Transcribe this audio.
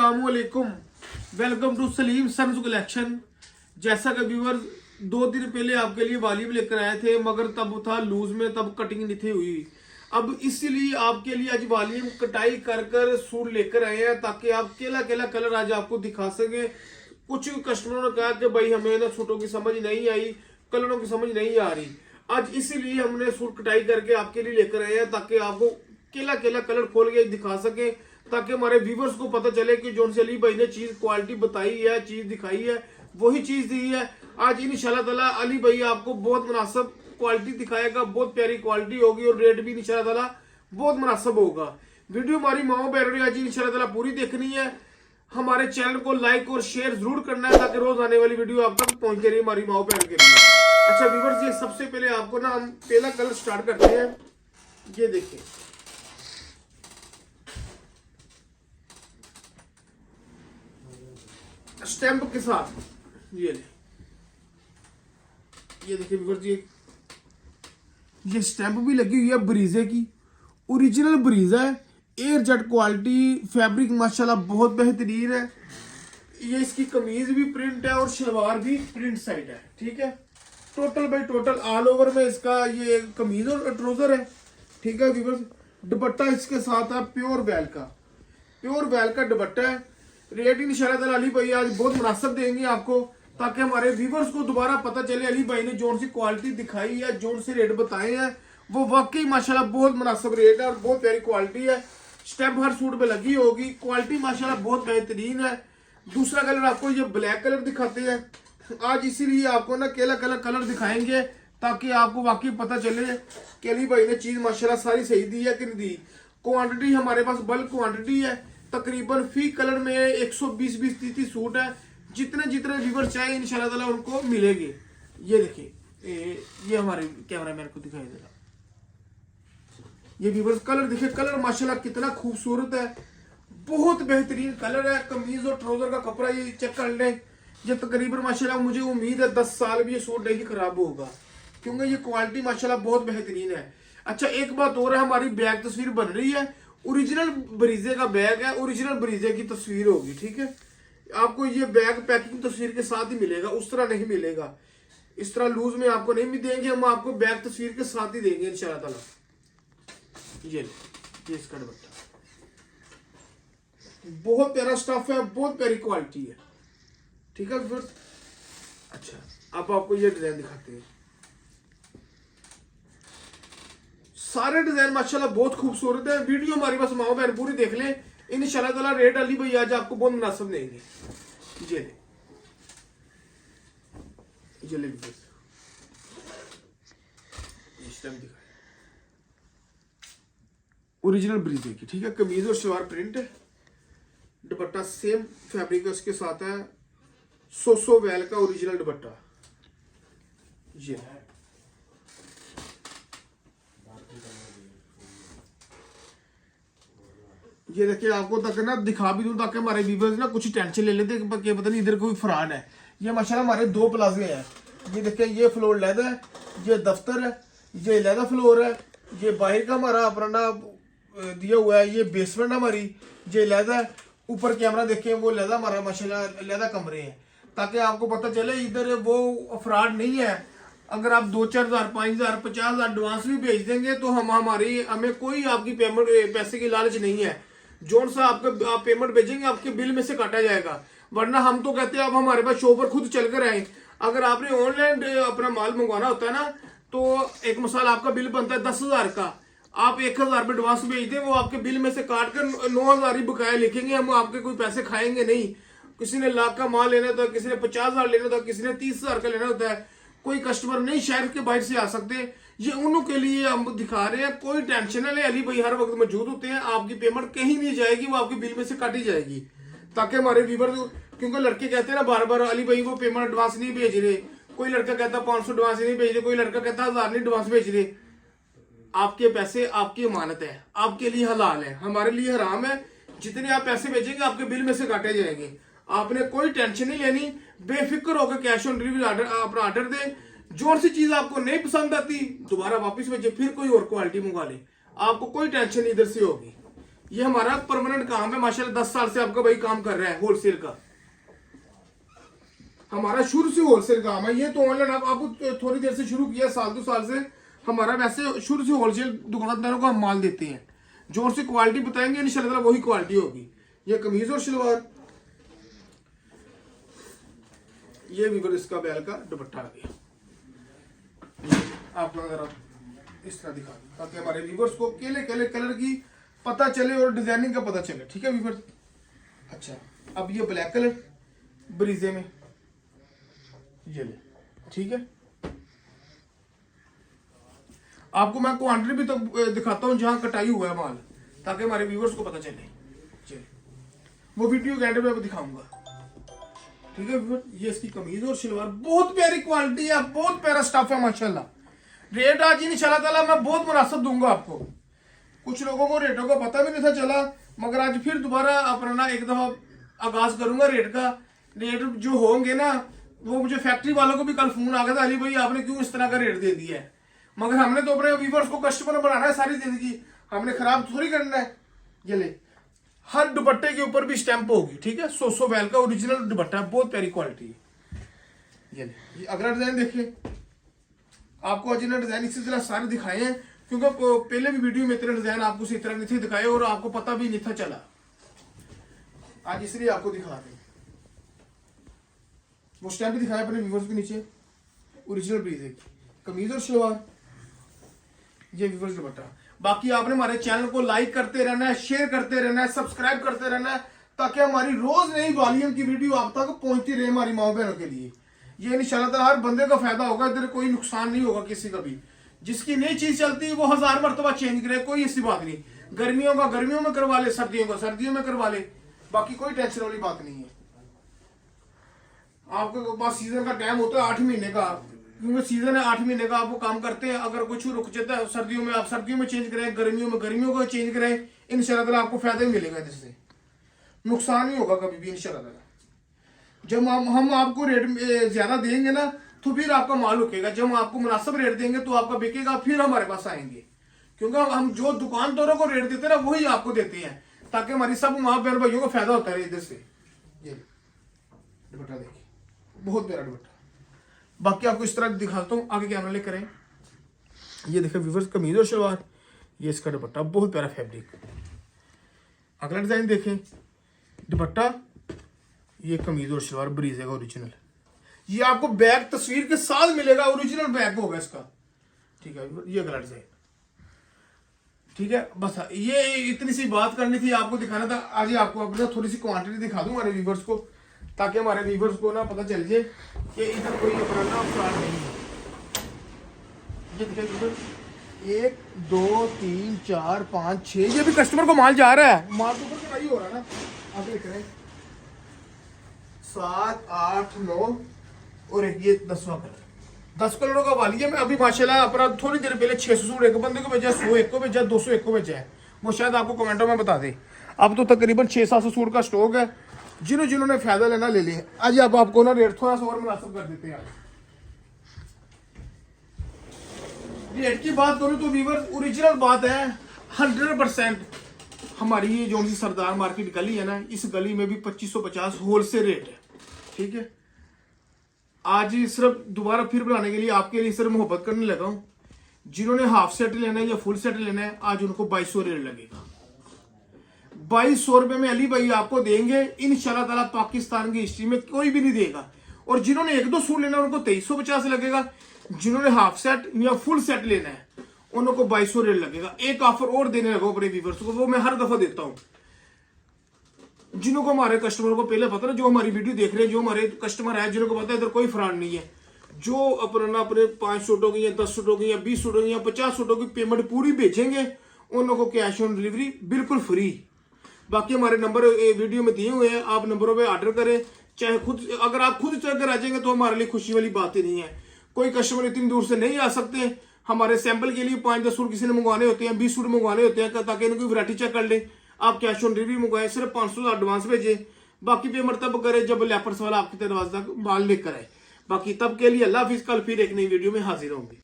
अस्सलामुअलैकुम, welcome to Salim sons collection. जैसा कि व्यूअर्स 2 दिन पहले आपके लिए वालीम लेकर आए थे, मगर तब था लूज में, तब कटिंग नहीं थी हुई। अब इसीलिए आपके लिए आज वालीम कटाई कर कर सूट लेकर आए हैं, ताकि आप केला केला कलर आज आपको दिखा सके। कुछ कस्टमरों ने कहा कि भाई हमें ना सूटों की समझ नहीं आई, कलरों की समझ नहीं आ रही। आज इसीलिए हमने सूट कटाई करके आपके लिए लेकर आए हैं, ताकि आपको केला केला कलर खोल के दिखा सके, ताकि हमारे व्यूवर्स को पता चले कि जो अली भाई ने चीज क्वालिटी बताई है, चीज दिखाई है, वही चीज दी है। आज इंशाल्लाह ताला अली भाई आपको बहुत मुनासिब क्वालिटी दिखाएगा, बहुत प्यारी क्वालिटी होगी और रेट भी इंशाल्लाह ताला बहुत मुनासिब होगा। वीडियो हमारी माओ बहनों आज इंशाल्लाह ताला पूरी देखनी है। हमारे चैनल को लाइक और शेयर जरूर करना है, ताकि रोज आने वाली वीडियो आप तक पहुंचती रही हमारी माओ बहन के लिए। अच्छा व्यूवर्स, ये सबसे पहले आपको ना हम पहला कलर स्टार्ट करते हैं। ये देखिए, स्टैंप के साथ ये देखिए व्यूअर्स, ये स्टैंप भी लगी हुई है ब्रीजे की, ओरिजिनल ब्रीजा है, एयर जेट क्वालिटी, फैब्रिक माशाल्लाह बहुत बेहतरीन है। ये इसकी कमीज भी प्रिंट है और शलवार भी प्रिंट साइड है, ठीक है। Total by total all over में इसका ये कमीज और ट्राउजर है, ठीक है व्यूअर्स। दुपट्टा इसके साथ है प्योर बैल का दुपट्टा है। रेट इंशाल्लाह ताला अली भाई आज बहुत मुनासिब देंगे आपको, ताकि हमारे व्यूवर्स को दोबारा पता चले अली भाई ने जोन सी क्वालिटी दिखाई है, जोन से रेट बताए हैं, वो वाकई माशाल्लाह बहुत मुनासिब रेट है और बहुत प्यारी क्वालिटी है। स्टेप हर सूट पे लगी होगी, क्वालिटी माशाल्लाह बहुत बेहतरीन है। दूसरा कलर आपको ये ब्लैक कलर दिखाते हैं आज, इसीलिए आपको ना केला कलर दिखाएंगे, ताकि आपको वाकई पता चले कि अली भाई ने चीज माशाल्लाह सारी सही दी है कि नहीं दी। क्वांटिटी हमारे पास बल्क क्वांटिटी है, तकरीबन फी कलर में 120-30 सूट है। जितने व्यूवर चाहे इंशाल्लाह ताला उनको मिलेंगे। ये देखिए, ये हमारे कैमरा मैन को दिखाई देगा, ये व्यूवर्स कलर देखिए, कलर माशाल्लाह कितना खूबसूरत है, बहुत बेहतरीन कलर है। कमीज और ट्राउजर का कपड़ा ये चेक कर लें, ये तकरीबन माशाल्लाह मुझे उम्मीद है 10 साल भी ये सूट नहीं खराब होगा, क्योंकि ये क्वालिटी माशाल्लाह बहुत बेहतरीन है। अच्छा एक बात और है, हमारी बैग तस्वीर बन रही है, ओरिजिनल ब्रीजे का बैग है, ओरिजिनल ब्रीजे की तस्वीर होगी, ठीक है। आपको ये बैग पैकिंग तस्वीर के साथ ही मिलेगा, उस तरह नहीं मिलेगा, इस तरह लूज में आपको नहीं देंगे, हम आपको बैग तस्वीर के साथ ही देंगे इंशाल्लाह ताला। ये इसका दुपट्टा बहुत प्यारा स्टफ है, बहुत प्यारी क्वालिटी है, ठीक है फिर। अच्छा अब आपको ये डिजाइन दिखाते हैं। सारे डिजाइन माशाल्लाह बहुत खूबसूरत है। वीडियो हमारी बस माओ बहन पूरी देख लें, इंशाल्लाह ताला रेट अली भाई आज आपको बहुत मुनासिब देंगे। ओरिजिनल ब्रीजे की, ठीक है। कमीज और शलवार प्रिंट है, दुपट्टा सेम फैब्रिक है, उसके साथ है 100 वेल का ओरिजिनल दुपट्टा। ये देखिए, आपको तक ना दिखा भी दूं, ताकि हमारे व्यूअर्स ना कुछ टेंशन ले लेते कि पता नहीं इधर कोई फ्रॉड है। ये माशाल्लाह हमारे 2 प्लाजे हैं। ये देखिए, ये फ्लोर लैदा है, ये दफ्तर है, ये लैदा फ्लोर है, ये बाहर का हमारा अपना दिया हुआ है, ये बेसमेंट हमारी, ये लैदा है। ऊपर कैमरा देखें, वो लैदा हमारा माशाल्लाह लैदा कमरे हैं, ताकि आपको पता चले इधर वो फ्रॉड नहीं है। अगर आप 2-4 हज़ार, 5 हज़ार, 50 हज़ार एडवांस भी भेज देंगे तो हमें कोई आपकी पेमेंट पैसे की लालच नहीं है। जोन सा आप पेमेंट भेजेंगे आपके बिल में से काटा जाएगा, वरना हम तो कहते हैं आप हमारे पास शॉप पर खुद चल कर आए। अगर आपने ऑनलाइन अपना माल मंगवाना होता है ना, तो एक मिसाल आपका बिल बनता है 10,000 का, आप 1,000 रुपये एडवांस भेज दें, वो आपके बिल में से काट कर 9,000 ही बकाया लिखेंगे, हम आपके कोई पैसे खाएंगे नहीं। किसी ने लाख का माल लेना होता है, किसी ने 50,000 लेना होता है, किसी ने 30,000 का लेना होता है। कोई कस्टमर नहीं शहर के बाहर से आ सकते, ये उन्हों के लिए हम दिखा रहे हैं। कोई टेंशन नहीं, अली भाई हर वक्त मौजूद होते हैं, आपकी पेमेंट कहीं नहीं जाएगी, वो आपके बिल में से काटी जाएगी, ताकि हमारे व्यूवर, क्योंकि लड़के कहते हैं ना बार बार अली भाई वो पेमेंट एडवांस नहीं भेज रहे, कोई लड़का कहता 500 एडवांस नहीं भेज रहे, कोई लड़का कहता 1000 नहीं एडवांस भेज रहे। आपके पैसे आपकी अमानत है, आपके लिए हलाल है, हमारे लिए हराम है। जितने आप पैसे भेजेंगे आपके बिल में से काटे जाएंगे, आपने कोई टेंशन नहीं लेनी, बेफिक्र होकर कैश ऑन डिलीवरी अपना ऑर्डर दें। जो सी चीज आपको नहीं पसंद आती दोबारा वापस भेजे, फिर कोई और क्वालिटी मंगवा ले, आपको कोई टेंशन इधर से होगी। ये हमारा परमानेंट काम है माशाल्लाह, 10 साल से आपका भाई काम कर रहा है होलसेल का। हमारा शुरू से होलसेल काम है। ये तो ऑनलाइन आपको थोड़ी देर से शुरू किया, साल 2 साल से हमारा वैसे शुरू से होलसेल दुकानदारों को हम माल देते हैं। जो सी क्वालिटी बताएंगे इंशाल्लाह वही क्वालिटी होगी। ये कमीज और शलवार, ये भी इसका बैल का दुपट्टा आ गया। आपको अगर इस तरह दिखा दूं ताकि हमारे व्यूवर्स को केले केले कलर की पता चले और डिजाइनिंग का पता चले। ठीक है व्यूवर्स। अच्छा, अब ये ब्लैक कलर ब्रीजे में ये ले, ठीक है। आपको मैं क्वांटिटी भी तो दिखाता हूं जहां कटाई हुआ है माल, ताकि हमारे व्यूवर्स को पता चले। चलिए वो वीडियो के एंड में दिखाऊंगा। ठीक है व्यूअर, ये इसकी कमीज और शलवार बहुत प्यारी क्वालिटी है, बहुत प्यारा स्टफ है माशाल्लाह। रेट आज इंशाल्लाह ताला मैं बहुत मुनासिब दूंगा आपको। कुछ लोगों को रेटों का पता भी नहीं था चला, मगर आज फिर दोबारा अपना एक दफा आगाज करूंगा रेट का। रेट जो होंगे ना, वो मुझे फैक्ट्री वालों को भी कल फोन आ गया था, अली भाई आपने क्यों इस तरह का रेट दे दिया है। मगर हमने तो अपने व्यूवर्स को कस्टमर बनाना है सारी जिंदगी, हमने खराब थोड़ी करना है। ये ले, हर दुपट्टे के ऊपर भी स्टैंप होगी। ठीक है, 100 वेल का ओरिजिनल दुपट्टा, बहुत प्यारी क्वालिटी है। ये ले, ये अगला डिजाइन देखिए। आपको ओरिजिनल डिजाइन इसी तरह सारे दिखाए हैं, क्योंकि पहले भी वीडियो में इतने डिजाइन आपको इसी तरह नहीं थे दिखाए और आपको पता भी नहीं था चला। आज इसलिए आपको दिखा दें। वो स्टैंप भी दिखाया अपने व्यूवर्स के नीचे, ओरिजिनल ब्रीजे की कमीज और शलवार, ये व्यूवर्स दुपट्टा। बाकी आपने हमारे चैनल को लाइक करते रहना है, शेयर करते रहना है, सब्सक्राइब करते रहना है, ताकि हमारी रोज नई वॉल्यूम की वीडियो आप तक पहुंचती रहे हमारी माओ बहनों के लिए। ये इंशाल्लाह ताला हर बंदे का फायदा होगा, इधर कोई नुकसान नहीं होगा किसी का भी। जिसकी नई चीज चलती है वो 1000 मरतबा चेंज करे, कोई ऐसी बात नहीं। गर्मियों का गर्मियों में करवा ले, सर्दियों का सर्दियों में करवा ले, बाकी कोई टेंशन वाली बात नहीं है। आपके पास सीजन का टाइम होता है 8 महीने का, क्योंकि सीजन है 8 महीने का, आपको काम करते हैं। अगर कुछ रुक जाता है सर्दियों में, आप सर्दियों में चेंज करें, गर्मियों में गर्मियों को चेंज करें, इंशाल्लाह ताला आपको फायदा ही मिलेगा, जिससे नुकसान नहीं होगा कभी भी इंशाल्लाह ताला। जब हम आपको रेट ज्यादा देंगे ना, तो फिर आपका माल रुकेगा। जब हम आपको मुनासिब रेट देंगे तो आपका बिकेगा, फिर हमारे पास आएंगे। क्योंकि हम जो दुकानदारों को रेट देते हैं ना, वही आपको देते हैं, ताकि हमारी सब माँ बहन भाइयों को फायदा होता है इधर से। ये दुपट्टा देखिए, बहुत प्यारा दुपट्टा। बाकी आपको इस तरह दिखाता हूँ, आगे कैमरा ले करें। ये देखिए व्यूअर्स, कमीज और शलवार, ये इसका दुपट्टा, बहुत प्यारा फैब्रिक। अगला डिजाइन देखें, दुपट्टा, ये कमीज और शलवार ब्रीजे का ओरिजिनल। ये आपको बैग तस्वीर के साथ मिलेगा, ओरिजिनल बैग होगा इसका। ठीक है, ये अगला डिजाइन। ठीक है, बस ये इतनी सी बात करनी थी, आपको दिखाना था। आज आपको अपना थोड़ी सी क्वांटिटी दिखा दूं हमारे व्यूवर्स को, ताकि हमारे व्यूवर्स को ना पता चल जाए कि इधर कोई अपना फ्रॉड नहीं है। ये देखिए, 1 2 3 4 5 6, ये भी कस्टमर को माल जा रहा है, माल तो ऊपर कटाई हो रहा है ना। आगे लिख रहे हैं 7 8 9 और ये 10वां कलर। 10 कलरों का वाली है। मैं अभी माशाल्लाह अपना थोड़ी देर पहले 600 सूट एक बंदे को भेजा, 100 एक को भेजा, 200 एक को भेजा है। वो शायद आपको कमेंटों में बता दे। अब तो तकरीबन 600-700 सूट का स्टॉक है। जिन्होंने फायदा लेना ले लिया। आज अब आपको ना रेट थोड़ा सा और मुनासिब कर देते हैं। रेट की बात करूं तो व्यूअर्स, ओरिजिनल बात है 100%। हमारी ये जो सी सरदार मार्केट गली है ना, इस गली में भी 2550 होलसेल रेट है। ठीक है, आज सिर्फ दोबारा फिर बनाने के लिए आपके लिए सिर्फ मोहब्बत करने लगा हूं। जिन्होंने हाफ सेट लेना है या फुल सेट लेना है, आज उनको 2200 रेट लगेगा। 2200 रुपए में अली भाई आपको देंगे इंशाल्लाह ताला। पाकिस्तान की हिस्ट्री में कोई भी नहीं देगा। और जिन्होंने 1-2 सूट लेना है उनको 2350 लगेगा। जिन्होंने हाफ सेट या फुल सेट लेना है उनको 2200 रेट लगेगा। एक ऑफर और देने लगा अपने व्यूअर्स को, वो मैं हर दफा देता हूं। जिनको हमारे कस्टमर को पहले पता ना, जो हमारी वीडियो देख रहे हैं, जो हमारे कस्टमर है, जिनको पता है इधर कोई फ्रॉड नहीं है। जो अपने 5 सूटों की या 10 सूटों की या 20 सूटों की या 50 सूटों की पेमेंट पूरी भेजेंगे, उन लोगों को कैश ऑन डिलीवरी बिल्कुल फ्री। बाकी हमारे नंबर वीडियो में दिए हुए हैं, आप नंबरों पे ऑर्डर करें। चाहे खुद, अगर आप खुद चलकर आ जाएंगे तो हमारे लिए खुशी वाली बात ही नहीं है। कोई कस्टमर इतनी दूर से नहीं आ सकते, हमारे सैंपल के लिए 5-10 सूट किसी ने मंगवाने होते हैं, 20 सूट मंगवाने होते हैं, ताकि इनकी वैरायटी चेक कर ले। आप कैश ऑन डिलीवरी मंगवाए, सिर्फ 500 एडवांस भेजे, बाकी पेमेंट तब करे जब लेपर्स वाला आपके दरवाजे तक माल लेकर आए। बाकी तब के लिए अल्लाह हाफिज़। कल फिर एक नई वीडियो में हाजिर होंगे।